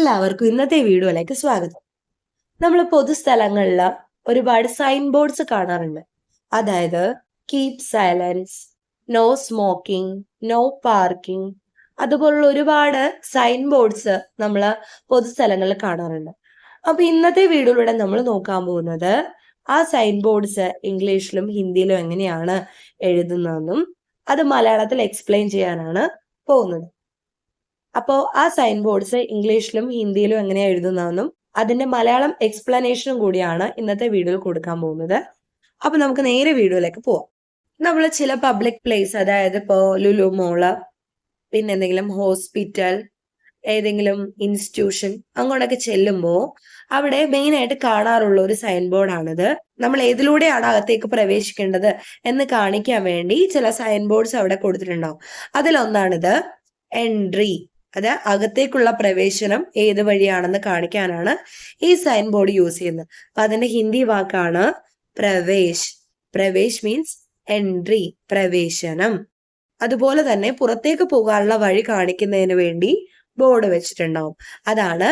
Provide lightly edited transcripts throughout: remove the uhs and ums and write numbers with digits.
എല്ലാവർക്കും ഇന്നത്തെ വീഡിയോയിലേക്ക് സ്വാഗതം. നമ്മൾ പൊതുസ്ഥലങ്ങളിൽ ഒരുപാട് സൈൻ ബോർഡ്സ് കാണാറുണ്ട്. അതായത് keep silence, no smoking, no parking, അതുപോലുള്ള ഒരുപാട് സൈൻ ബോർഡ്സ് നമ്മൾ പൊതുസ്ഥലങ്ങളിൽ കാണാറുണ്ട്. അപ്പൊ ഇന്നത്തെ വീഡിയോയിലൂടെ നമ്മൾ നോക്കാൻ പോകുന്നത് ആ സൈൻ ബോർഡ്സ് ഇംഗ്ലീഷിലും ഹിന്ദിയിലും എങ്ങനെയാണ് എഴുതുന്നതെന്നും അത് മലയാളത്തിൽ എക്സ്പ്ലെയിൻ ചെയ്യാനാണ് പോകുന്നത്. അപ്പോൾ ആ സൈൻ ബോർഡ്സ് ഇംഗ്ലീഷിലും ഹിന്ദിയിലും എങ്ങനെയാണ് എഴുതുന്നതെന്നും അതിന്റെ മലയാളം എക്സ്പ്ലനേഷനും കൂടിയാണ് ഇന്നത്തെ വീഡിയോയിൽ കൊടുക്കാൻ പോകുന്നത്. അപ്പൊ നമുക്ക് നേരെ വീഡിയോയിലേക്ക് പോവാം. നമ്മൾ ചില പബ്ലിക് പ്ലേസ്, അതായത് ഇപ്പോ ലുലു മോള്, പിന്നെ എന്തെങ്കിലും ഹോസ്പിറ്റൽ, ഏതെങ്കിലും ഇൻസ്റ്റിറ്റ്യൂഷൻ അങ്ങോട്ടൊക്കെ ചെല്ലുമ്പോൾ അവിടെ മെയിൻ ആയിട്ട് കാണാറുള്ള ഒരു സൈൻ ബോർഡാണിത്. നമ്മൾ ഏതിലൂടെയാണ് അകത്തേക്ക് പ്രവേശിക്കേണ്ടത് എന്ന് കാണിക്കാൻ വേണ്ടി ചില സൈൻ ബോർഡ്സ് അവിടെ കൊടുത്തിട്ടുണ്ടാവും. അതിലൊന്നാണിത് എൻട്രി. അത് അകത്തേക്കുള്ള പ്രവേശനം ഏത് വഴിയാണെന്ന് കാണിക്കാനാണ് ഈ സൈൻ ബോർഡ് യൂസ് ചെയ്യുന്നത്. അപ്പൊ അതിന്റെ ഹിന്ദി വാക്കാണ് പ്രവേശ്. പ്രവേശ് മീൻസ് എൻട്രി, പ്രവേശനം. അതുപോലെ തന്നെ പുറത്തേക്ക് പോകാനുള്ള വഴി കാണിക്കുന്നതിന് വേണ്ടി ബോർഡ് വെച്ചിട്ടുണ്ടാവും. അതാണ്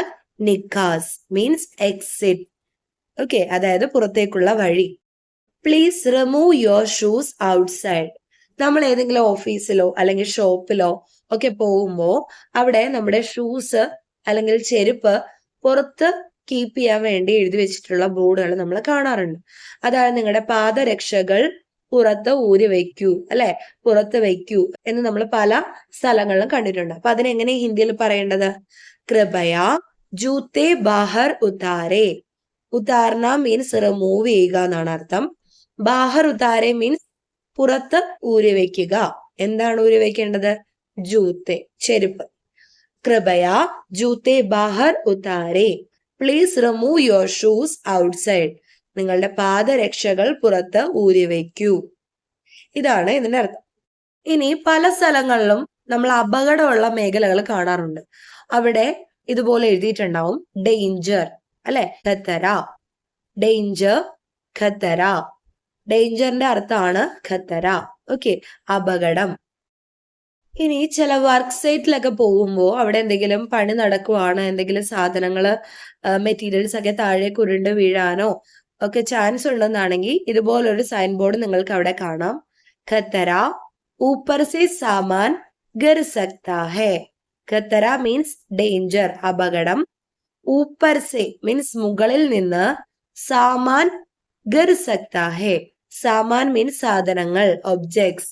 നിക്കാസ്, മീൻസ് എക്സിറ്റ്. ഓക്കെ, അതായത് പുറത്തേക്കുള്ള വഴി. Please remove your shoes outside. നമ്മൾ ഏതെങ്കിലും ഓഫീസിലോ അല്ലെങ്കിൽ ഷോപ്പിലോ ഒക്കെ പോകുമ്പോൾ അവിടെ നമ്മുടെ ഷൂസ് അല്ലെങ്കിൽ ചെരുപ്പ് പുറത്ത് കീപ്പ് ചെയ്യാൻ വേണ്ടി എഴുതി വെച്ചിട്ടുള്ള ബോർഡുകൾ നമ്മൾ കാണാറുണ്ട്. അതായത് നിങ്ങളുടെ പാദരക്ഷകൾ പുറത്ത് ഊരി വയ്ക്കൂ, അല്ലെ, പുറത്ത് വയ്ക്കൂ എന്ന് നമ്മൾ പല സ്ഥലങ്ങളിലും കണ്ടിട്ടുണ്ട്. അപ്പൊ അതിനെങ്ങനെ ഹിന്ദിയിൽ പറയേണ്ടത്? കൃപയാ ജൂത്തെ ബാഹർ ഉതാരെ. ഉതാർന മീൻസ് റിമൂവ് ചെയ്യുക എന്നാണ് അർത്ഥം. ബാഹർ ഉതാരെ മീൻസ് പുറത്ത് ഊരി വയ്ക്കുക. എന്താണ് ഊരി വയ്ക്കേണ്ടത്? ജൂത്തെ, ചെരുപ്പ്. കൃപയാ ജൂത്തെ ബാഹർ ഉതാരെ. Please remove your shoes outside. നിങ്ങളുടെ പാദരക്ഷകൾ പുറത്ത് ഊരി വയ്ക്കൂ. ഇതാണ് ഇതിന്റെ അർത്ഥം. ഇനി പല സ്ഥലങ്ങളിലും നമ്മൾ അപകടമുള്ള മേഖലകൾ കാണാറുണ്ട്. അവിടെ ഇതുപോലെ എഴുതിയിട്ടുണ്ടാവും ഡേഞ്ചർ, അല്ലെ, ഖത്തര. ഡേഞ്ചർ, ഖത്തര. ഡേഞ്ചറിന്റെ അർത്ഥമാണ് ഖത്തര. ഓക്കെ, അപകടം. ഇനി ചില വർക്ക് സൈറ്റിലൊക്കെ പോകുമ്പോൾ അവിടെ എന്തെങ്കിലും പണി നടക്കുവാണ്, എന്തെങ്കിലും സാധനങ്ങള്, മെറ്റീരിയൽസ് ഒക്കെ താഴേക്ക് ഉരുണ്ട് വീഴാനോ ഒക്കെ ചാൻസ് ഉണ്ടെന്നാണെങ്കിൽ ഇതുപോലൊരു സൈൻ ബോർഡ് നിങ്ങൾക്ക് അവിടെ കാണാം. ഖത്തര ഊപ്പർ സെ സാമാൻ ഗിർ സക്താ ഹെ. ഖത്തര മീൻസ് ഡേഞ്ചർ, അപകടം. ഊപ്പർ സെ മീൻസ് മുകളിൽ നിന്ന്. സാമാൻ ഗിർ സക്താ ഹെ. സാമാൻ മീൻസ് സാധനങ്ങൾ, ഒബ്ജെക്ട്സ്.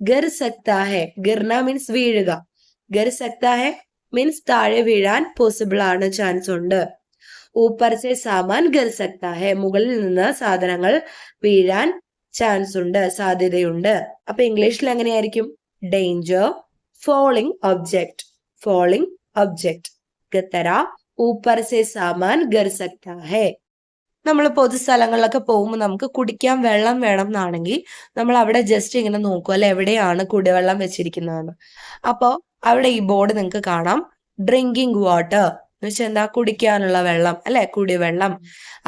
ഗിർ സക്താ ഹെ, ഗിർന മീൻസ് വീഴുക. ഗിർ സക്താ ഹെ മീൻസ് താഴെ വീഴാൻ പോസിബിൾ ആണ്, ചാൻസ് ഉണ്ട്. ഊപ്പർ സെ സാമാൻ ഗിർ സക്താ ഹെ, മുകളിൽ നിന്ന് സാധനങ്ങൾ വീഴാൻ ചാൻസ് ഉണ്ട്, സാധ്യതയുണ്ട്. അപ്പൊ ഇംഗ്ലീഷിൽ എങ്ങനെയായിരിക്കും? Danger, falling object. Falling object. ഖത്തര ഊപ്പർ സെ സാമാൻ ഗിർ സക്താ ഹെ. നമ്മൾ പൊതുസ്ഥലങ്ങളിലൊക്കെ പോകുമ്പോൾ നമുക്ക് കുടിക്കാൻ വെള്ളം വേണം എന്നാണെങ്കിൽ നമ്മൾ അവിടെ ജസ്റ്റ് ഇങ്ങനെ നോക്കും, അല്ലെ, എവിടെയാണ് കുടിവെള്ളം വെച്ചിരിക്കുന്നതെന്ന്. അപ്പോ അവിടെ ഈ ബോർഡ് നിങ്ങൾക്ക് കാണാം, ഡ്രിങ്കിങ് വാട്ടർ എന്ന് വെച്ചാൽ എന്താ? കുടിക്കാനുള്ള വെള്ളം, അല്ലെ, കുടിവെള്ളം.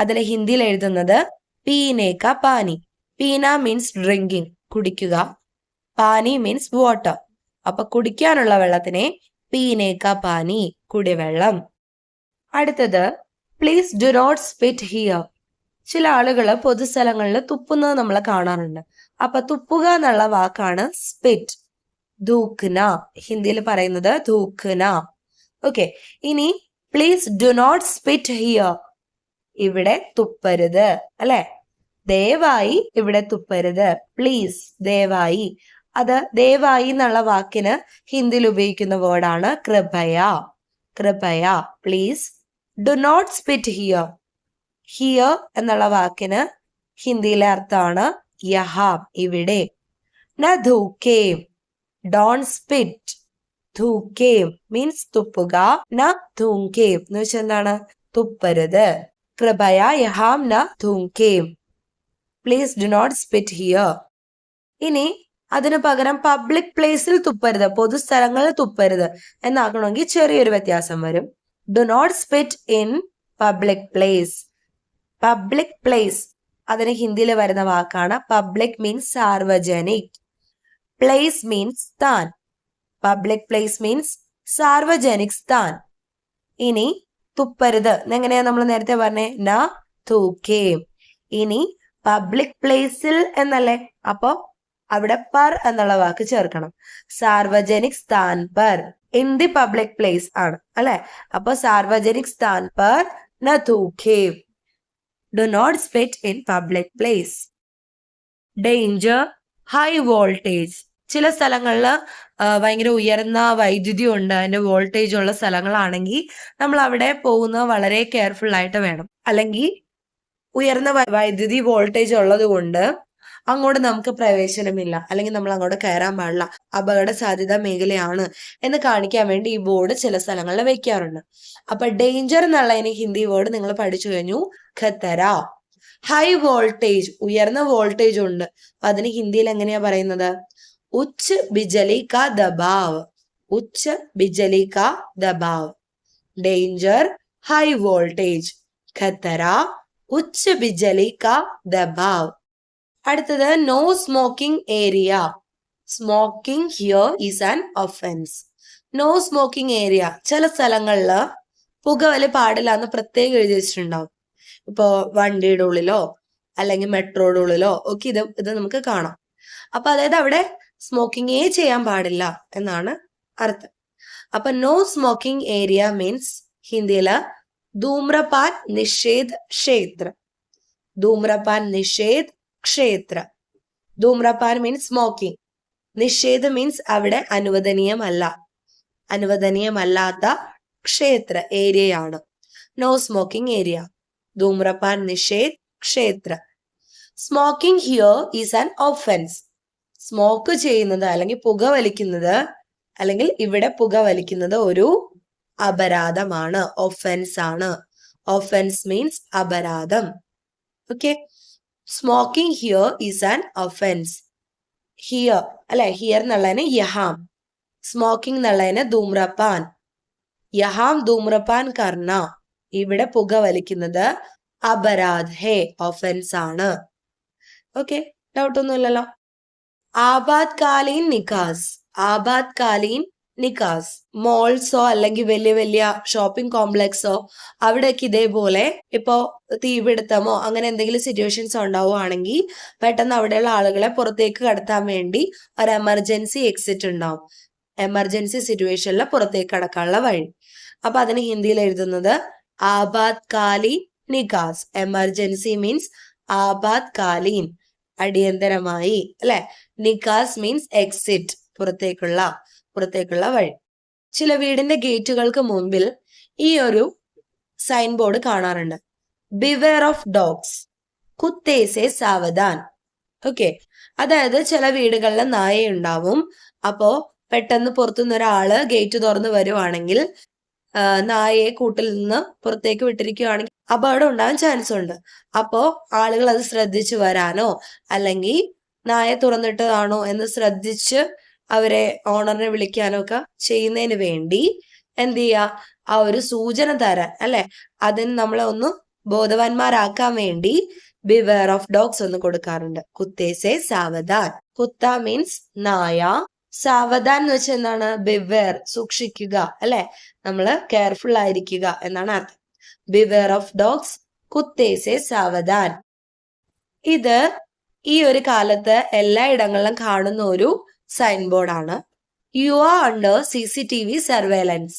അതിൽ ഹിന്ദിയിൽ എഴുതുന്നത് പീനേക്ക പാനി. പീന മീൻസ് ഡ്രിങ്കിങ്, കുടിക്കുക. പാനി മീൻസ് വാട്ടർ. അപ്പൊ കുടിക്കാനുള്ള വെള്ളത്തിനെ പീനേക്ക പാനി, കുടിവെള്ളം. അടുത്തത് please do not spit here. ചില ആളുകൾ പൊതുസ്ഥലങ്ങളിൽ തുപ്പുന്നത് നമ്മൾ കാണാറുണ്ട്. അപ്പൊ തുപ്പുക എന്നുള്ള വാക്കാണ് സ്പിറ്റ്. ധൂക്ന, ഹിന്ദിയിൽ പറയുന്നത് ധൂക്ന. ഓക്കെ, ഇനി please do not spit here. ഇവിടെ തുപ്പരുത്, അല്ലെ, ദയവായി ഇവിടെ തുപ്പരുത്. പ്ലീസ്, ദയവായി. അത് ദയവായി എന്നുള്ള വാക്കിന് ഹിന്ദിയിൽ ഉപയോഗിക്കുന്ന വേർഡാണ് കൃപയ. കൃപയ. Please do not spit here. Here എന്നുള്ള വാക്കിന് ഹിന്ദിയിലെ അർത്ഥമാണ് യഹാം, ഇവിടെ. ന ധൂക്കേം, ഡോണ്ട് സ്പിറ്റ്. ധൂക്കേം മീൻസ് തുപ്പുക. ന ധൂക്കേം എന്ന് വെച്ചാൽ എന്താണ്? തുപ്പരുത്. കൃപയ യഹാം ന ധൂക്കേം. Please do not spit here. ഇനി അതിന് പകരം പബ്ലിക് പ്ലേസിൽ തുപ്പരുത്, പൊതുസ്ഥലങ്ങളിൽ തുപ്പരുത് എന്നാക്കണമെങ്കിൽ ചെറിയൊരു വ്യത്യാസം വരും. Do not spit in public place. Public place അതിന് ഹിന്ദിയിൽ വരുന്ന വാക്കാണ് പബ്ലിക് മീൻസ് സാർവജനിക്. പ്ലേസ് മീൻസ് സ്ഥാൻ. പബ്ലിക് പ്ലേസ് മീൻസ് സാർവജനിക് സ്ഥാൻ. ഇനി തുപ്പരുത് എന്നെങ്ങനെയാ നമ്മൾ നേരത്തെ പറഞ്ഞേ? ന തൂക്കേം. ഇനി പബ്ലിക് പ്ലേസിൽ എന്നല്ലേ, അപ്പൊ അവിടെ പർ എന്നുള്ള വാക്ക് ചേർക്കണം. സാർവജനിക് സ്ഥാൻ പർ, ഇൻ ദി പബ്ലിക് പ്ലേസ് ആണ് അല്ലെ. അപ്പൊ സാർവജനിക് സ്ഥാൻ പർ ന തൂക്കേം. Do not spit in public place. Danger, high voltage. ചില സ്ഥലങ്ങളിൽ ഭയങ്കര ഉയർന്ന വൈദ്യുതി ഉണ്ട്, അതിന്റെ വോൾട്ടേജ് ഉള്ള സ്ഥലങ്ങളാണെങ്കിൽ നമ്മൾ അവിടെ പോകുന്നത് വളരെ കെയർഫുൾ ആയിട്ട് വേണം. അല്ലെങ്കിൽ ഉയർന്ന വൈദ്യുതി വോൾട്ടേജ് ഉള്ളത് കൊണ്ട് അങ്ങോട്ട് നമുക്ക് പ്രവേശനമില്ല, അല്ലെങ്കിൽ നമ്മൾ അങ്ങോട്ട് കയറാൻ പാടില്ല, അപകട സാധ്യത മേഖലയാണ് എന്ന് കാണിക്കാൻ വേണ്ടി ഈ ബോർഡ് ചില സ്ഥലങ്ങളിൽ വെക്കാറുണ്ട്. അപ്പൊ ഡേഞ്ചർ എന്നുള്ളതിന് ഹിന്ദി വേർഡ് നിങ്ങൾ പഠിച്ചു കഴിഞ്ഞു, ഖത്തര. ഹൈ വോൾട്ടേജ്, ഉയർന്ന വോൾട്ടേജ് ഉണ്ട്, അതിന് ഹിന്ദിയിൽ എങ്ങനെയാ പറയുന്നത്? ഉച്ച് ബിജലി കാ ദബാവ്. ഉച്ച് ബിജലി കാ ദബാവ്. Danger, high voltage. ഖത്തര, ഉച്ച് ബിജലി കാ ദബാവ്. അടുത്തത് no smoking area. Smoking here is an offence. No smoking area, ചില സ്ഥലങ്ങളില് പുകവലി പാടില്ല എന്ന് പ്രത്യേകം എഴുതി വെച്ചിട്ടുണ്ടാവും. ഇപ്പോ വണ്ടിയുടെ ഉള്ളിലോ അല്ലെങ്കിൽ മെട്രോയുടെ ഉള്ളിലോ ഒക്കെ ഇത് നമുക്ക് കാണാം. അപ്പൊ അതായത് അവിടെ സ്മോക്കിംഗേ ചെയ്യാൻ പാടില്ല എന്നാണ് അർത്ഥം. അപ്പൊ നോ സ്മോക്കിംഗ് ഏരിയ മീൻസ് ഹിന്ദിയില് ധൂമ്രപാൻ നിഷേധ് ക്ഷേത്ര. ധൂമ്രപാൻ നിഷേധ് ക്ഷേത്ര. ധൂമ്രപാൻ മീൻസ് സ്മോക്കിംഗ്, നിഷേധ് മീൻസ് അവിടെ അനുവദനീയമല്ല, അനുവദനീയമല്ലാത്ത ക്ഷേത്ര ഏരിയയാണ് നോ സ്മോക്കിംഗ് ഏരിയ. ധൂമ്രപാൻ നിഷേധ് ക്ഷേത്ര. Smoking here is an offence. Smoke ചെയ്യുന്നത് അല്ലെങ്കിൽ പുകവലിക്കുന്നത്, അല്ലെങ്കിൽ ഇവിടെ പുകവലിക്കുന്നത് ഒരു അപരാധമാണ്, ഒഫൻസ് ആണ്. ഒഫൻസ് മീൻസ് അപരാധം. Okay, smoking here is an offence. Here അല്ലെ, ഹിയർ എന്നുള്ളതിന് യഹാം, സ്മോക്കിംഗ് എന്നുള്ളതിന് ധൂമ്രപാൻ. യഹാം ധൂമ്രപാൻ കർണ, ഇവിടെ പുകവലിക്കുന്നത് അപരാധ് ഹേ, ഒഫൻസ് ആണ്. ഓക്കെ, ഡൗട്ട് ഒന്നുമില്ലല്ലോ. ആപാത്കാലീൻ നിക്കാസ്. ആപാത്കാലീൻ നിക്കാസ്, മോൾസോ അല്ലെങ്കിൽ വലിയ വലിയ ഷോപ്പിംഗ് കോംപ്ലക്സോ അവിടെയൊക്കെ ഇതേപോലെ ഇപ്പോ തീപിടുത്തമോ അങ്ങനെ എന്തെങ്കിലും സിറ്റുവേഷൻസ് ഉണ്ടാവുകയാണെങ്കിൽ പെട്ടെന്ന് അവിടെയുള്ള ആളുകളെ പുറത്തേക്ക് കടത്താൻ വേണ്ടി ഒരു എമർജൻസി എക്സിറ്റ് ഉണ്ടാവും. എമർജൻസി സിറ്റുവേഷനിൽ പുറത്തേക്ക് കടക്കാനുള്ള വഴി. അപ്പൊ അതിന് ഹിന്ദിയിൽ എഴുതുന്നത് ആപാത്കാലീൻ നിക്കാസ്. എമർജൻസി മീൻസ് ആപാത്കാലീൻ, അടിയന്തരമായി അല്ലെ. നിക്കാസ് മീൻസ് എക്സിറ്റ്, പുറത്തേക്കുള്ള വഴി. ചില വീടിന്റെ ഗേറ്റുകൾക്ക് മുമ്പിൽ ഈ ഒരു സൈൻ ബോർഡ് കാണാറുണ്ട്, ബിവെയർ ഓഫ് ഡോഗ്സ്, കുത്തേ സേ സാവധാൻ. ഓക്കെ, അതായത് ചില വീടുകളിൽ നായ ഉണ്ടാവും. അപ്പോ പെട്ടെന്ന് പുറത്തുനിന്ന് ഒരാള് ഗേറ്റ് തുറന്ന് വരുവാണെങ്കിൽ നായയെ കൂട്ടിൽ നിന്ന് പുറത്തേക്ക് വിട്ടിരിക്കുകയാണെങ്കിൽ അപകടം ഉണ്ടാകാൻ ചാൻസ് ഉണ്ട്. അപ്പോ ആളുകൾ അത് ശ്രദ്ധിച്ചു വരാനോ അല്ലെങ്കിൽ നായ തുറന്നിട്ടതാണോ എന്ന് ശ്രദ്ധിച്ച് അവരെ ഓണറിനെ വിളിക്കാനോ ഒക്കെ ചെയ്യുന്നതിന് വേണ്ടി എന്ത് ചെയ്യുക, ആ ഒരു സൂചന തരാൻ അല്ലെ, അതിന് നമ്മളെ ഒന്ന് ബോധവാന്മാരാക്കാൻ വേണ്ടി ബിവെയർ ഓഫ് ഡോഗ്സ് ഒന്ന് കൊടുക്കാറുണ്ട്. കുത്തേസെ സാവധാൻ. കുത്ത മീൻസ് നായ, സാവധാൻ എന്ന് വെച്ചാൽ എന്താണ്? ബിവെയർ, സൂക്ഷിക്കുക അല്ലെ, നമ്മള് കെയർഫുൾ ആയിരിക്കുക എന്നാണ് അർത്ഥം. ബിവെയർ ഓഫ് ഡോഗ്സ്, കുത്തേസെ സാവധാൻ. ഇത് ഈ ഒരു കാലത്ത് എല്ലായിടങ്ങളിലും കാണുന്ന ഒരു സൈൻ ബോർഡാണ്. You are under CCTV surveillance.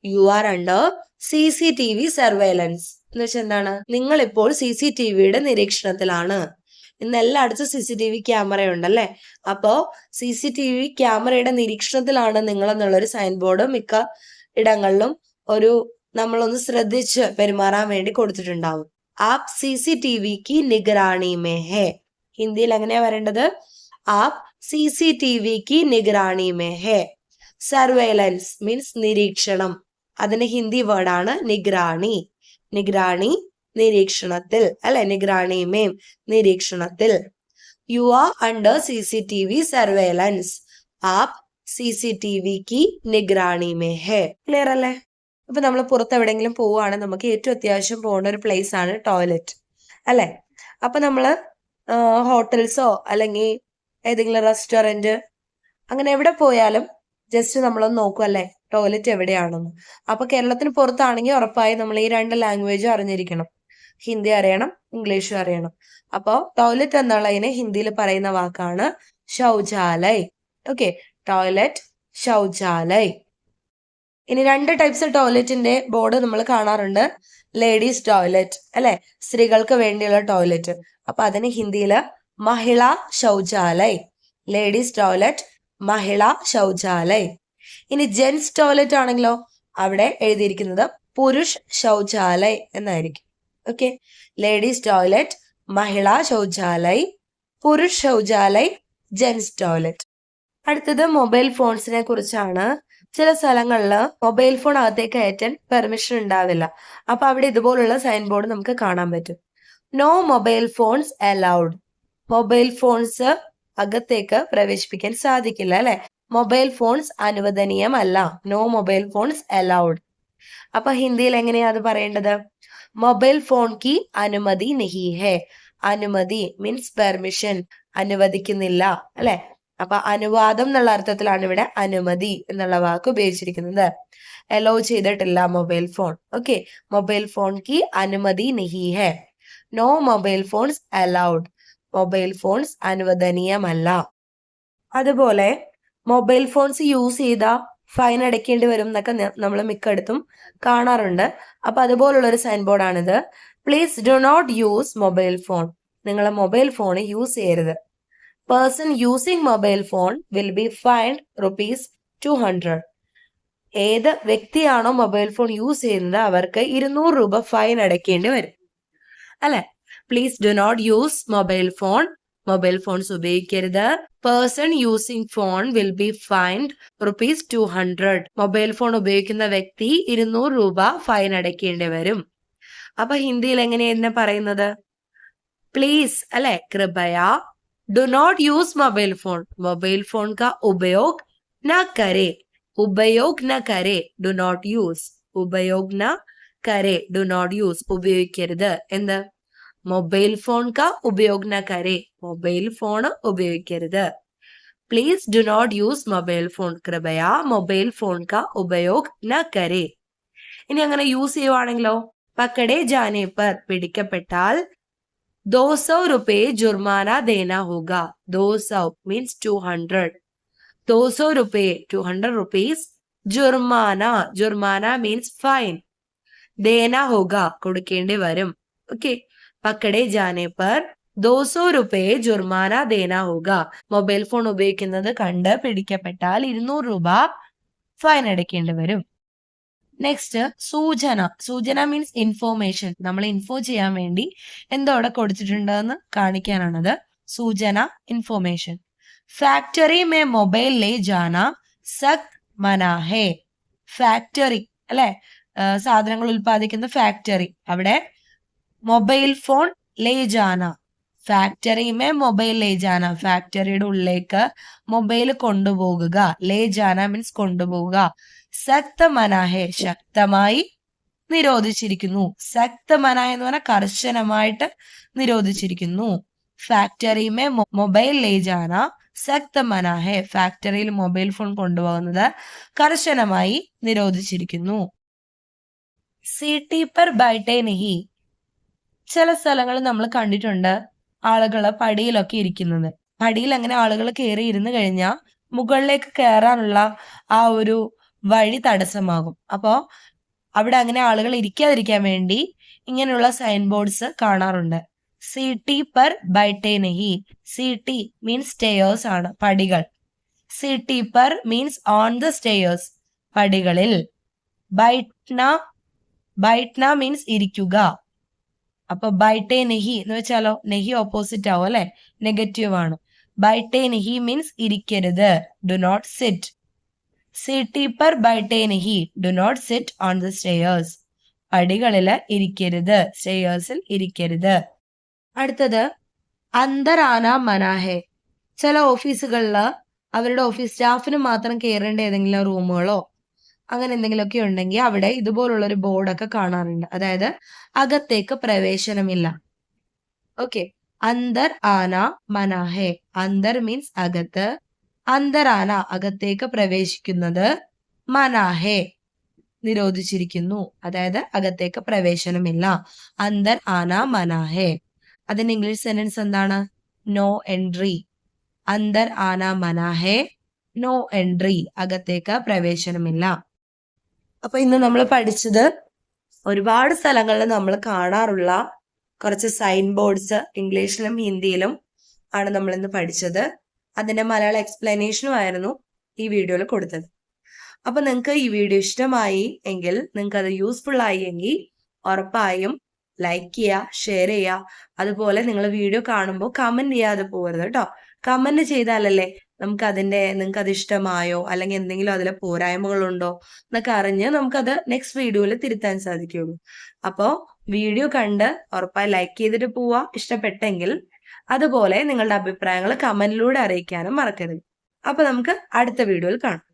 You are under CCTV surveillance എന്ന് വെച്ചാൽ എന്താണ്? നിങ്ങൾ ഇപ്പോൾ CCTVയുടെ നിരീക്ഷണത്തിലാണ്. ഇന്ന് എല്ലായിടത്തും CCTV ക്യാമറ ഉണ്ടല്ലേ. അപ്പോ CCTV ക്യാമറയുടെ നിരീക്ഷണത്തിലാണ് നിങ്ങൾ എന്നുള്ളൊരു സൈൻ ബോർഡ് മിക്ക ഇടങ്ങളിലും നമ്മളൊന്ന് ശ്രദ്ധിച്ച് പെരുമാറാൻ വേണ്ടി കൊടുത്തിട്ടുണ്ടാവും. ആപ് CCTV की निगरानी में है. ഹിന്ദിയിൽ എങ്ങനെയാ വരേണ്ടത്? ആപ് CCTV की निगरानी में है. സർവേലൻസ് മീൻസ് നിരീക്ഷണം, അതിന്റെ ഹിന്ദി വേർഡാണ് നിഗ്രാണി. നിഗ്രാണി നിരീക്ഷണത്തിൽ അല്ലെ, നിഗ്രാണി മേം നിരീക്ഷണത്തിൽ. U are under CCTV surveillance. App CCTV की निगरानी में है. ക്ലിയർ അല്ലേ? അപ്പൊ നമ്മൾ പുറത്ത് എവിടെയെങ്കിലും പോവുകയാണെങ്കിൽ നമുക്ക് ഏറ്റവും അത്യാവശ്യം പോകേണ്ട ഒരു പ്ലേസ് ആണ് ടോയ്ലറ്റ് അല്ലെ. അപ്പൊ നമ്മള് ഹോട്ടൽസോ അല്ലെങ്കിൽ ഏതെങ്കിലും റെസ്റ്റോറന്റ് അങ്ങനെ എവിടെ പോയാലും ജസ്റ്റ് നമ്മളൊന്ന് നോക്കും അല്ലെ, ടോയ്ലറ്റ് എവിടെയാണെന്ന്. അപ്പൊ കേരളത്തിന് പുറത്താണെങ്കിൽ ഉറപ്പായി നമ്മൾ ഈ 2 ലാംഗ്വേജും അറിഞ്ഞിരിക്കണം. ഹിന്ദി അറിയണം, ഇംഗ്ലീഷും അറിയണം. അപ്പോ ടോയ്ലറ്റ് എന്നുള്ളതിന് ഹിന്ദിയിൽ പറയുന്ന വാക്കാണ് ശൗചാലയ്. Okay, toilet, ശൗചാലയ്. ഇനി 2 ടൈപ്സ് ടോയ്ലറ്റിന്റെ ബോർഡ് നമ്മൾ കാണാറുണ്ട്. ലേഡീസ് ടോയ്ലറ്റ് അല്ലെ, സ്ത്രീകൾക്ക് വേണ്ടിയുള്ള ടോയ്ലറ്റ്. അപ്പൊ അതിന് ഹിന്ദിയില് മഹിള ശൗചാലയ്. ലേഡീസ് ടോയ്ലറ്റ്, മഹിള ശൗചാലയ്. ഇനി ജെന്റ്സ് ടോയ്ലറ്റ് ആണെങ്കിലോ അവിടെ എഴുതിയിരിക്കുന്നത് പുരുഷ് ശൗചാലയ് എന്നായിരിക്കും. ഓക്കെ, ലേഡീസ് ടോയ്ലറ്റ്, മഹിള ശൗചാലയ്, പുരുഷ് ശൗചാലയ്, ജെന്റ്സ് ടോയ്ലറ്റ്. അടുത്തത് മൊബൈൽ ഫോൺസിനെ കുറിച്ചാണ്. ചില സ്ഥലങ്ങളിൽ മൊബൈൽ ഫോൺ അകത്തേക്ക് കയറ്റാൻ പെർമിഷൻ ഉണ്ടാവില്ല. അപ്പൊ അവിടെ ഇതുപോലുള്ള സൈൻ ബോർഡ് നമുക്ക് കാണാൻ പറ്റും. No mobile phones allowed. Mobile phones അകത്തേക്ക് പ്രവേശിപ്പിക്കാൻ സാധിക്കില്ല അല്ലെ. മൊബൈൽ ഫോൺസ് അനുവദനീയമല്ല. No mobile phones allowed. അപ്പൊ ഹിന്ദിയിൽ എങ്ങനെയാ അത് പറയേണ്ടത്? മൊബൈൽ ഫോൺ കി അനുമതി നഹി ഹെ. അനുമതി മീൻസ് പെർമിഷൻ, അനുവദിക്കുന്നില്ല അല്ലെ. അപ്പൊ അനുവാദം എന്നുള്ള അർത്ഥത്തിലാണ് ഇവിടെ അനുമതി എന്നുള്ള വാക്ക് ഉപയോഗിച്ചിരിക്കുന്നത്. അലോ ചെയ്തിട്ടില്ല mobile phone. Okay, mobile phone കി അനുമതി നഹി ഹെ. No mobile phones allowed. Mobile phones അനുവദനീയമല്ല. അതുപോലെ മൊബൈൽ ഫോൺസ് യൂസ് ചെയ്ത ഫൈൻ അടയ്ക്കേണ്ടി വരും എന്നൊക്കെ നമ്മൾ മിക്കയിടത്തും കാണാറുണ്ട്. അപ്പൊ അതുപോലുള്ള ഒരു സൈൻ ബോർഡാണിത്. Please do not use mobile phone. നിങ്ങൾ മൊബൈൽ ഫോൺ യൂസ് ചെയ്യരുത്. Person using mobile phone will be fined ₹200. ഏത് വ്യക്തിയാണോ മൊബൈൽ ഫോൺ യൂസ് ചെയ്യുന്നത് അവർക്ക് 200 രൂപ ഫൈൻ അടയ്ക്കേണ്ടി വരും അല്ലെ. Please do not use mobile phone. Mobile phones ഉപയോഗിക്കരുത്. Person using phone will be fined ₹200. Mobile phone ഉപയോഗിക്കുന്ന വ്യക്തി 200 രൂപ ഫൈൻ അടയ്ക്കേണ്ടി വരും. അപ്പൊ ഹിന്ദിയിൽ എങ്ങനെയാണ് പറയുന്നത്? പ്ലീസ് അല്ലെ, കൃപയാ. Do not use mobile phone. Mobile phone का उपयोग न करे. उपयोग न करे. Do not use. उपयोग न करे. Do not use. ഉപയോഗിക്കരുത്. എന്ത്? മൊബൈൽ ഫോൺ കാ ഉപयोग न करे. മൊബൈൽ ഫോൺ ഉപയോഗിക്കരുത്. Please do not use mobile phone. കൃപയാ മൊബൈൽ ഫോൺ കാ ഉപयोग न करे. ഇനി അങ്ങനെ യൂസ് ചെയ്യുവാണെങ്കിലോ പക്കടെ ജാനെ പർ, പിടിക്കപ്പെട്ടാൽ 200 रुपये जुर्माना देना होगा. 200 means 200. 200 रुपये 200 rupees. जुर्माना, जुर्माना means fine. देना होगा, കൊടുക്കേണ്ടി വരും. ഓക്കെ, പക്കടെ ജാനെ പർ 200 रुपये जुर्माना देना होगा. മൊബൈൽ ഫോൺ ഉപയോഗിക്കുന്നത് കണ്ട് പിടിക്കപ്പെട്ടാൽ 200 രൂപ ഫൈൻ അടയ്ക്കേണ്ടി വരും. നെക്സ്റ്റ് സൂചന. സൂചന മീൻസ് ഇൻഫോർമേഷൻ. നമ്മൾ ഇൻഫോ ചെയ്യാൻ വേണ്ടി എന്തോടെ കൊടുത്തിട്ടുണ്ടെന്ന് കാണിക്കാനാണത്. സൂചന, ഇൻഫോർമേഷൻ. ഫാക്ടറി മേ മൊബൈൽ ലേ ജാന സഖ് മനാ ഹേ. ഫാക്ടറി അല്ലെ, സാധനങ്ങൾ ഉൽപ്പാദിക്കുന്ന ഫാക്ടറി. അവിടെ മൊബൈൽ ഫോൺ ലേ ജാന. ഫാക്ടറി മേ മൊബൈൽ ലേ ജാന. ഫാക്ടറിയുടെ ഉള്ളിലേക്ക് മൊബൈൽ കൊണ്ടുപോകുക. ലേ ജാന മീൻസ് കൊണ്ടുപോകുക. സക്ത മനാഹെ, ശക്തമായി നിരോധിച്ചിരിക്കുന്നു. സക്ത മന എന്ന് പറഞ്ഞാൽ കർശനമായിട്ട് നിരോധിച്ചിരിക്കുന്നു. ഫാക്ടറി മേ മൊബൈൽ ലേ ജാന സക്ത മനാഹെ. ഫാക്ടറിയിൽ മൊബൈൽ ഫോൺ കൊണ്ടുപോകുന്നത് കർശനമായി നിരോധിച്ചിരിക്കുന്നു. സീട്ടി പർ ബൈഠേ നഹി. ചില സ്ഥലങ്ങളിൽ നമ്മൾ കണ്ടിട്ടുണ്ട് ആളുകള് പടിയിലൊക്കെ ഇരിക്കുന്നത്. പടിയിൽ അങ്ങനെ ആളുകൾ കയറി ഇരുന്ന് കഴിഞ്ഞാൽ മുകളിലേക്ക് കയറാനുള്ള ആ ഒരു വഴി തടസ്സമാകും. അപ്പോ അവിടെ അങ്ങനെ ആളുകൾ ഇരിക്കാതിരിക്കാൻ വേണ്ടി ഇങ്ങനെയുള്ള സൈൻ ബോർഡ്സ് കാണാറുണ്ട്. സീട്ടി പർ ബൈഠേ നഹി. സീട്ടി മീൻസ് സ്റ്റെയേഴ്സ് ആണ്, പടികൾ. സീട്ടി പർ മീൻസ് ഓൺ ദ സ്റ്റെയേഴ്സ്, പടികളിൽ. ബൈഠ്ന, ബൈഠ്ന മീൻസ് ഇരിക്കുക. അപ്പൊ ബൈഠേ നഹി എന്ന് വെച്ചാലോ നഹി ഓപ്പോസിറ്റ് ആവും അല്ലെ, നെഗറ്റീവ് ആണ്. ബൈഠേ നഹി മീൻസ് ഇരിക്കരുത്. Do not sit. സീട്ടി പർ ബൈഠേ നഹി. Do not sit on the stairs. പടികളില് ഇരിക്കരുത്, സ്റ്റെയേഴ്സിൽ ഇരിക്കരുത്. അടുത്തത് അന്തർ ആന മനാഹെ. ചില ഓഫീസുകളില് അവരുടെ ഓഫീസ് സ്റ്റാഫിന് മാത്രം കയറേണ്ട ഏതെങ്കിലും റൂമുകളോ അങ്ങനെ എന്തെങ്കിലുമൊക്കെ ഉണ്ടെങ്കിൽ അവിടെ ഇതുപോലുള്ള ഒരു ബോർഡൊക്കെ കാണാറുണ്ട്. അതായത് അകത്തേക്ക് പ്രവേശനമില്ല. ഓക്കെ, അന്തർ ആന മനാഹെ. അന്തർ മീൻസ് അകത്ത്. അന്തർ ആന അകത്തേക്ക് പ്രവേശിക്കുന്നത്. മനാഹേ നിരോധിച്ചിരിക്കുന്നു, അതായത് അകത്തേക്ക് പ്രവേശനമില്ല. അന്തർ ആന മനാഹേ. അതിന്റെ ഇംഗ്ലീഷ് സെന്റൻസ് എന്താണ്? No entry. അന്തർ ആന മനാഹേ, നോ എൻട്രി, അകത്തേക്ക് പ്രവേശനമില്ല. അപ്പൊ ഇന്ന് നമ്മൾ പഠിച്ചത് ഒരുപാട് സ്ഥലങ്ങളിൽ നമ്മൾ കാണാറുള്ള കുറച്ച് സൈൻ ബോർഡ്സ് ഇംഗ്ലീഷിലും ഹിന്ദിയിലും ആണ് നമ്മൾ ഇന്ന് പഠിച്ചത്. അതിന്റെ മലയാള എക്സ്പ്ലനേഷനും ആയിരുന്നു ഈ വീഡിയോയിൽ കൊടുത്തത്. അപ്പൊ നിങ്ങൾക്ക് ഈ വീഡിയോ ഇഷ്ടമായി എങ്കിൽ, നിങ്ങൾക്ക് അത് യൂസ്ഫുൾ ആയി എങ്കിൽ ഉറപ്പായും ലൈക്ക് ചെയ്യുക, ഷെയർ ചെയ്യുക. അതുപോലെ നിങ്ങൾ വീഡിയോ കാണുമ്പോൾ കമന്റ് ചെയ്യാതെ പോകരുത് കേട്ടോ. കമന്റ് ചെയ്താലല്ലേ നിങ്ങൾക്ക് അത് ഇഷ്ടമായോ, അല്ലെങ്കിൽ എന്തെങ്കിലും അതിലെ പോരായ്മകളുണ്ടോ എന്നൊക്കെ അറിഞ്ഞ് നമുക്കത് നെക്സ്റ്റ് വീഡിയോയിൽ തിരുത്താൻ സാധിക്കുള്ളൂ. അപ്പോൾ വീഡിയോ കണ്ട് ഉറപ്പായി ലൈക്ക് ചെയ്തിട്ട് പോവുക ഇഷ്ടപ്പെട്ടെങ്കിൽ. അതുപോലെ നിങ്ങളുടെ അഭിപ്രായങ്ങൾ കമന്റിലൂടെ അറിയിക്കാനും മറക്കരുത്. അപ്പൊ നമുക്ക് അടുത്ത വീഡിയോയിൽ കാണാം.